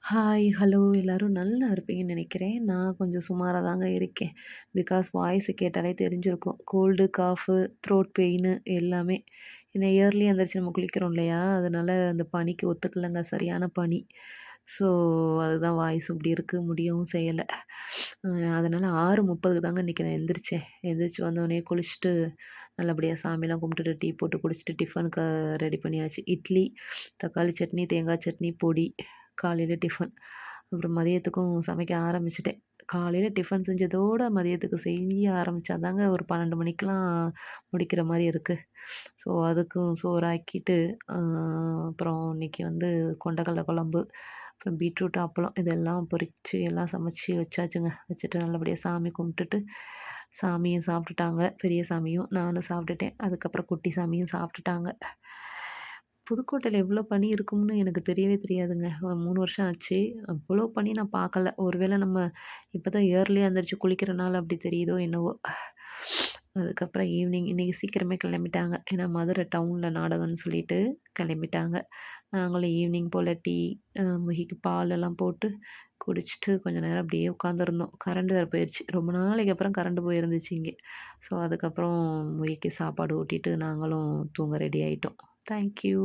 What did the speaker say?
Hi, hello எல்லாரும் நல்லா இருப்பீங்கன்னு நெனைக்கிறேன். நான் கொஞ்சம் சுமாரா தாங்க இருக்கேன். பிகாஸ் வாய்ஸ் கேட்டாலே தெரிஞ்சிருக்கும். கோல்டு, காஃபு, த்ரோட் பெயினு எல்லாமே. ஏன்னா இயர்லி எந்திரிச்சு நம்ம குளிக்கிறோம் இல்லையா? அதனால அந்த பனிக்கு ஒத்துக்கலங்க. சரியான பனி. ஸோ அதுதான் வாய்ஸ் இப்படி இருக்கு. முடியவும் செய்யல. அ அதனால 6:30க்கு தாங்க இன்னைக்கு நான் எந்திரிச்சேன். எந்திரிச்சு வந்தோனே குளிச்சுட்டு, நல்லபடியா சாமிலாம் கும்பிட்டுட்டு, டீ போட்டு குடிச்சிட்டு டிஃபனுக்கு ரெடி பண்ணியாச்சு. இட்லி, தக்காளி சட்னி, தேங்காய் சட்னி, பொடி. காலையில டிஃபன். அப்புறம் மதியத்துக்கும் சமைக்க ஆரம்பிச்சுட்டேன். காலையில டிஃபன் செஞ்சதோட மதியத்துக்கு செய்ய ஆரம்பிச்சா தாங்க ஒரு 12 மணிக்கெலாம் முடிக்கிற மாரி இருக்கு. ஸோ அதுக்கும் சோறாக்கிட்டு, அ அப்புறம் இன்னைக்கு வந்து கொண்டக்கடல குழம்பு, அப்புறம் பீட்ரூட் அப்பளம் இதெல்லாம் பொரிச்சு எல்லாம் சமைச்சு வச்சாச்சுங்க. வச்சுட்டு நல்லபடியா சாமி கும்பிட்டுட்டு, சாமியும் சாப்பிட்டுட்டாங்க. பெரிய சாமியும், நானும் சாப்பிட்டுட்டேன். அதுக்கப்புறம் குட்டி சாமியும் சாப்பிட்டுட்டாங்க. புதுக்கோட்டையில எவ்வளோ பனி இருக்கும்னு எனக்கு தெரியவே தெரியாதுங்க. 3 வருஷம் ஆச்சு. அவ்வளோ பனி நான் பார்க்கல. ஒருவேளை நம்ம இப்ப தான் இயர்லியா எந்திரிச்சு குளிக்கிறனால அப்படி தெரியுதோ என்னவோ! அதுக்கப்புறம் ஈவினிங் இன்னைக்கு சீக்கிரமே கிளம்பிட்டாங்க. ஏன்னா மதுரை டவுன்ல நாடகம்னு சொல்லிட்டு கிளம்பிட்டாங்க. நாங்களும் ஈவினிங் போல டீ, முகிக்கு பால் எல்லாம் போட்டு குடிச்சிட்டு கொஞ்ச நேரம் அப்படியே உட்காந்துருந்தோம். கரண்ட் வேற போயிருச்சு. ரொம்ப நாளைக்கு அப்புறம் கரண்ட் போயிருந்துச்சு இங்கே. ஸோ அதுக்கப்புறம் முகிக்கு சாப்பாடு ஊட்டிட்டு நாங்களும் தூங்க ரெடி ஆயிட்டோம். Thank you.